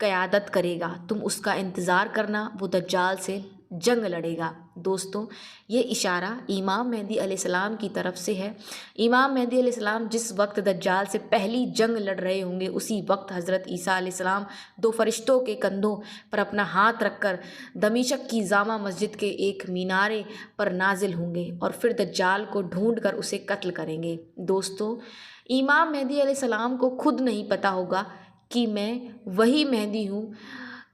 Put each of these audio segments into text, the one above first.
قیادت کرے گا، تم اس کا انتظار کرنا، وہ دجال سے جنگ لڑے گا۔ دوستوں، یہ اشارہ امام مہدی علیہ السلام کی طرف سے ہے۔ امام مہدی علیہ السلام جس وقت دجال سے پہلی جنگ لڑ رہے ہوں گے، اسی وقت حضرت عیسیٰ علیہ السلام دو فرشتوں کے کندھوں پر اپنا ہاتھ رکھ کر دمشق کی جامع مسجد کے ایک مینارے پر نازل ہوں گے اور پھر دجال کو ڈھونڈ کر اسے قتل کریں گے۔ دوستوں، امام مہدی علیہ السلام کو خود نہیں پتہ ہوگا کہ میں وہی مہدی ہوں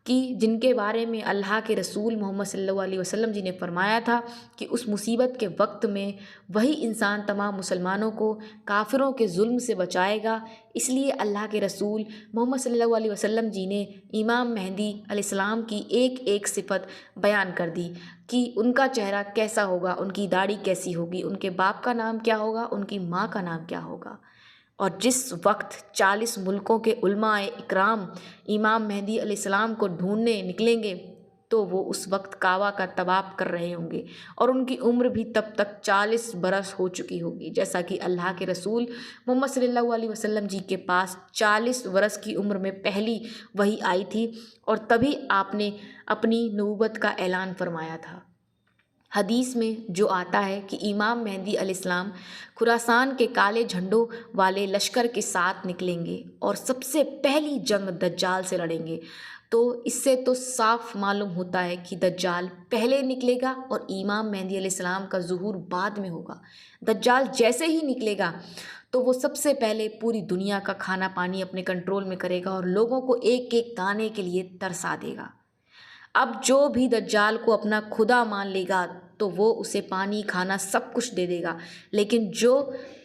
کہ جن کے بارے میں اللہ کے رسول محمد صلی اللہ علیہ وسلم جی نے فرمایا تھا کہ اس مصیبت کے وقت میں وہی انسان تمام مسلمانوں کو کافروں کے ظلم سے بچائے گا۔ اس لیے اللہ کے رسول محمد صلی اللہ علیہ وسلم جی نے امام مہدی علیہ السلام کی ایک ایک صفت بیان کر دی کہ ان کا چہرہ کیسا ہوگا، ان کی داڑھی کیسی ہوگی، ان کے باپ کا نام کیا ہوگا، ان کی ماں کا نام کیا ہوگا۔ اور جس وقت 40 ملکوں کے علماء اکرام امام مہدی علیہ السلام کو ڈھونڈنے نکلیں گے تو وہ اس وقت کعبہ کا طواف کر رہے ہوں گے اور ان کی عمر بھی تب تک 40 برس ہو چکی ہوگی، جیسا کہ اللہ کے رسول محمد صلی اللہ علیہ وسلم جی کے پاس 40 برس کی عمر میں پہلی وحی آئی تھی اور تبھی آپ نے اپنی نبوت کا اعلان فرمایا تھا۔ حدیث میں جو آتا ہے کہ امام مہدی علیہ السلام خراسان کے کالے جھنڈوں والے لشکر کے ساتھ نکلیں گے اور سب سے پہلی جنگ دجال سے لڑیں گے، تو اس سے تو صاف معلوم ہوتا ہے کہ دجال پہلے نکلے گا اور امام مہدی علیہ السلام کا ظہور بعد میں ہوگا۔ دجال جیسے ہی نکلے گا تو وہ سب سے پہلے پوری دنیا کا کھانا پانی اپنے کنٹرول میں کرے گا اور لوگوں کو ایک ایک دانے کے لیے ترسا دے گا۔ اب جو بھی دجال کو اپنا خدا مان لے گا تو وہ اسے پانی کھانا سب کچھ دے دے گا، لیکن جو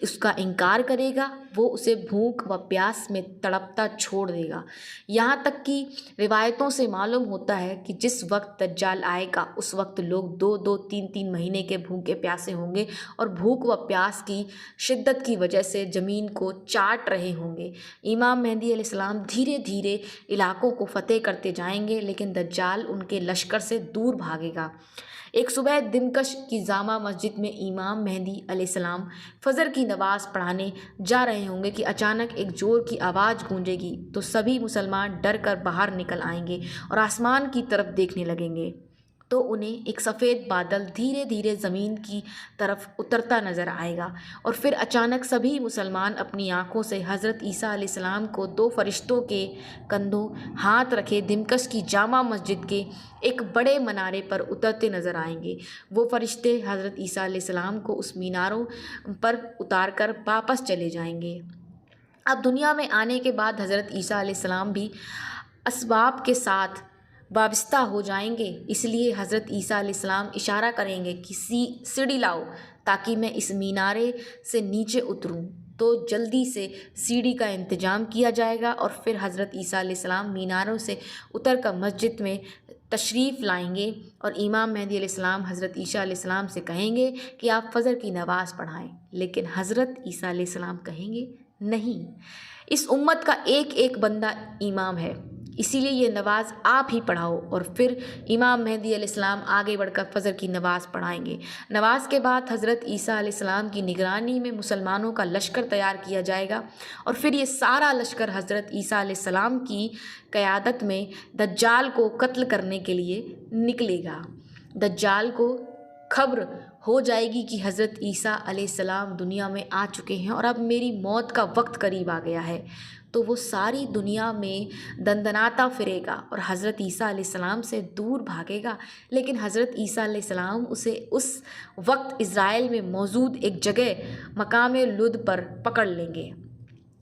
اس کا انکار کرے گا وہ اسے بھوک و پیاس میں تڑپتا چھوڑ دے گا۔ یہاں تک کہ روایتوں سے معلوم ہوتا ہے کہ جس وقت دجال آئے گا اس وقت لوگ 2-2 3-3 مہینے کے بھوکے پیاسے ہوں گے اور بھوک و پیاس کی شدت کی وجہ سے زمین کو چاٹ رہے ہوں گے۔ امام مہدی علیہ السلام دھیرے دھیرے علاقوں کو فتح کرتے جائیں گے، لیکن دجال ان کے لشکر سے دور بھاگے گا۔ ایک صبح دمشق کی جامع مسجد میں امام مہدی علیہ السلام فجر کی نماز پڑھانے جا رہے ہوں گے کہ اچانک ایک زور کی آواز گونجے گی تو سبھی مسلمان ڈر کر باہر نکل آئیں گے اور آسمان کی طرف دیکھنے لگیں گے تو انہیں ایک سفید بادل دھیرے دھیرے زمین کی طرف اترتا نظر آئے گا اور پھر اچانک سبھی مسلمان اپنی آنکھوں سے حضرت عیسیٰ علیہ السلام کو 2 فرشتوں کے کندھوں ہاتھ رکھے دمشق کی جامع مسجد کے ایک بڑے منارے پر اترتے نظر آئیں گے۔ وہ فرشتے حضرت عیسیٰ علیہ السلام کو اس میناروں پر اتار کر واپس چلے جائیں گے۔ اب دنیا میں آنے کے بعد حضرت عیسیٰ علیہ السلام بھی اسباب کے ساتھ وابستہ ہو جائیں گے، اس لیے حضرت عیسیٰ علیہ السلام اشارہ کریں گے کہ سیڑھی لاؤ تاکہ میں اس مینارے سے نیچے اتروں، تو جلدی سے سیڑھی کا انتظام کیا جائے گا اور پھر حضرت عیسیٰ علیہ السلام میناروں سے اتر کر مسجد میں تشریف لائیں گے اور امام مہدی علیہ السلام حضرت عیسیٰ علیہ السلام سے کہیں گے کہ آپ فجر کی نماز پڑھائیں، لیکن حضرت عیسیٰ علیہ السلام کہیں گے نہیں، اس امت کا ایک ایک بندہ امام ہے، اسی لیے یہ نماز آپ ہی پڑھاؤ۔ اور پھر امام مہدی علیہ السلام آگے بڑھ کر فجر کی نماز پڑھائیں گے۔ نماز کے بعد حضرت عیسیٰ علیہ السلام کی نگرانی میں مسلمانوں کا لشکر تیار کیا جائے گا اور پھر یہ سارا لشکر حضرت عیسیٰ علیہ السلام کی قیادت میں دجال کو قتل کرنے کے لیے نکلے گا۔ دجال کو خبر ہو جائے گی کہ حضرت عیسیٰ علیہ السلام دنیا میں آ چکے ہیں اور اب میری موت کا وقت قریب آ گیا ہے، تو وہ ساری دنیا میں دندناتا پھرے گا اور حضرت عیسیٰ علیہ السلام سے دور بھاگے گا، لیکن حضرت عیسیٰ علیہ السلام اسے اس وقت اسرائیل میں موجود ایک جگہ مقام لد پر پکڑ لیں گے۔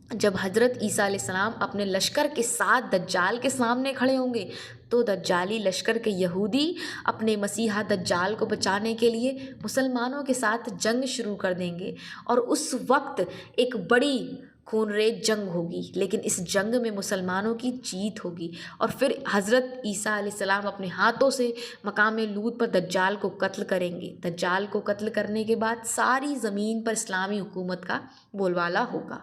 جب حضرت عیسیٰ علیہ السلام اپنے لشکر کے ساتھ دجال کے سامنے کھڑے ہوں گے تو دجالی لشکر کے یہودی اپنے مسیحا دجال کو بچانے کے لیے مسلمانوں کے ساتھ جنگ شروع کر دیں گے اور اس وقت ایک بڑی خون ریز جنگ ہوگی، لیکن اس جنگ میں مسلمانوں کی جیت ہوگی اور پھر حضرت عیسیٰ علیہ السلام اپنے ہاتھوں سے مقام لوط پر دجال کو قتل کریں گے۔ دجال کو قتل کرنے کے بعد ساری زمین پر اسلامی حکومت کا بول بالا ہوگا۔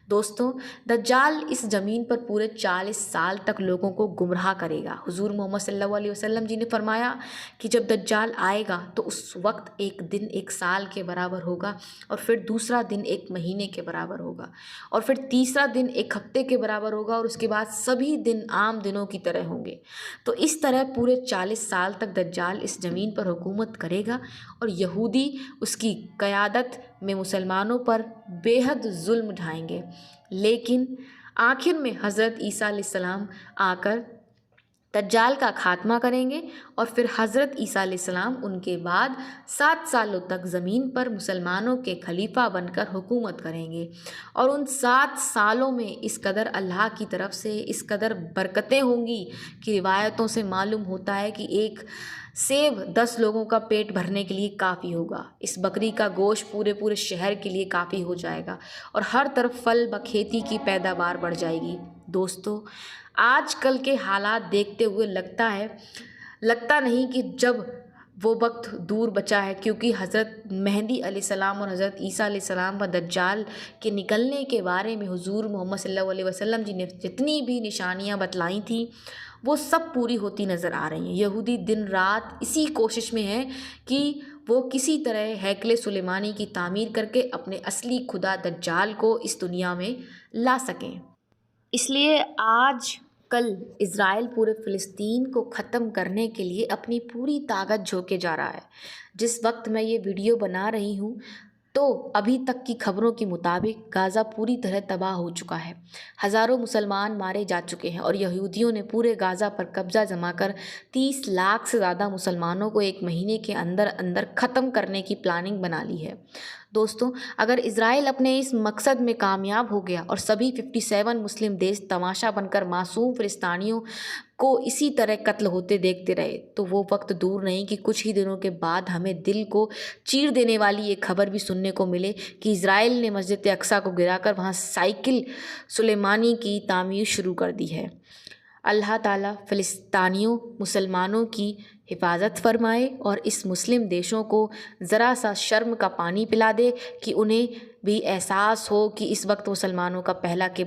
دوستوں، دجال اس زمین پر پورے 40 سال تک لوگوں کو گمراہ کرے گا۔ حضور محمد صلی اللہ علیہ وسلم جی نے فرمایا کہ جب دجال آئے گا تو اس وقت ایک دن ایک سال کے برابر ہوگا، اور پھر دوسرا دن ایک مہینے کے برابر ہوگا، اور پھر تیسرا دن ایک ہفتے کے برابر ہوگا، اور اس کے بعد سبھی دن عام دنوں کی طرح ہوں گے۔ تو اس طرح پورے 40 سال تک دجال اس زمین پر حکومت کرے گا، اور یہودی اس کی قیادت میں مسلمانوں پر بے حد ظلم ڈھائیں گے۔ لیکن آخر میں حضرت عیسیٰ علیہ السلام آ کر دجال کا خاتمہ کریں گے، اور پھر حضرت عیسیٰ علیہ السلام ان کے بعد 7 سالوں تک زمین پر مسلمانوں کے خلیفہ بن کر حکومت کریں گے۔ اور ان 7 سالوں میں اس قدر اللہ کی طرف سے اس قدر برکتیں ہوں گی کہ روایتوں سے معلوم ہوتا ہے کہ ایک سیب 10 لوگوں کا پیٹ بھرنے کے لیے کافی ہوگا۔ اس بکری کا گوشت پورے شہر کے لیے کافی ہو جائے گا، اور ہر طرف پھل بکھیتی کی پیداوار بڑھ جائے گی۔ دوستو، آج کل کے حالات دیکھتے ہوئے لگتا نہیں کہ جب وہ وقت دور بچا ہے، کیونکہ حضرت مہدی علیہ السلام اور حضرت عیسیٰ علیہ السلام و دجال کے نکلنے کے بارے میں حضور محمد صلی اللہ علیہ وسلم جی نے جتنی بھی نشانیاں بتلائی تھیں وہ سب پوری ہوتی نظر آ رہی ہیں۔ یہودی دن رات اسی کوشش میں ہیں کہ وہ کسی طرح ہیکل سلیمانی کی تعمیر کر کے اپنے اصلی خدا دجال کو اس دنیا میں لا سکیں۔ اس لیے آج کل اسرائیل پورے فلسطین کو ختم کرنے کے لیے اپنی پوری طاقت جھونکے جا رہا ہے۔ جس وقت میں یہ ویڈیو بنا رہی ہوں تو ابھی تک کی خبروں کے مطابق غزہ پوری طرح تباہ ہو چکا ہے، ہزاروں مسلمان مارے جا چکے ہیں، اور یہودیوں نے پورے غزہ پر قبضہ جما کر 30 لاکھ سے زیادہ مسلمانوں کو ایک مہینے کے اندر ختم کرنے کی پلاننگ بنا لی ہے۔ دوستوں، اگر اسرائیل اپنے اس مقصد میں کامیاب ہو گیا اور سبھی 57 مسلم دیش تماشا بن کر معصوم فلسطینیوں کو اسی طرح قتل ہوتے دیکھتے رہے، تو وہ وقت دور نہیں کہ کچھ ہی دنوں کے بعد ہمیں دل کو چیر دینے والی ایک خبر بھی سننے کو ملے کہ اسرائیل نے مسجد اقصیٰ کو گرا کر وہاں سائیکل سلیمانی کی تعمیر شروع کر دی ہے۔ اللہ تعالیٰ فلسطینیوں مسلمانوں کی حفاظت فرمائے، اور اس مسلم دیشوں کو ذرا سا شرم کا پانی پلا دے کہ انہیں بھی احساس ہو کہ اس وقت مسلمانوں کا پہلا قبلہ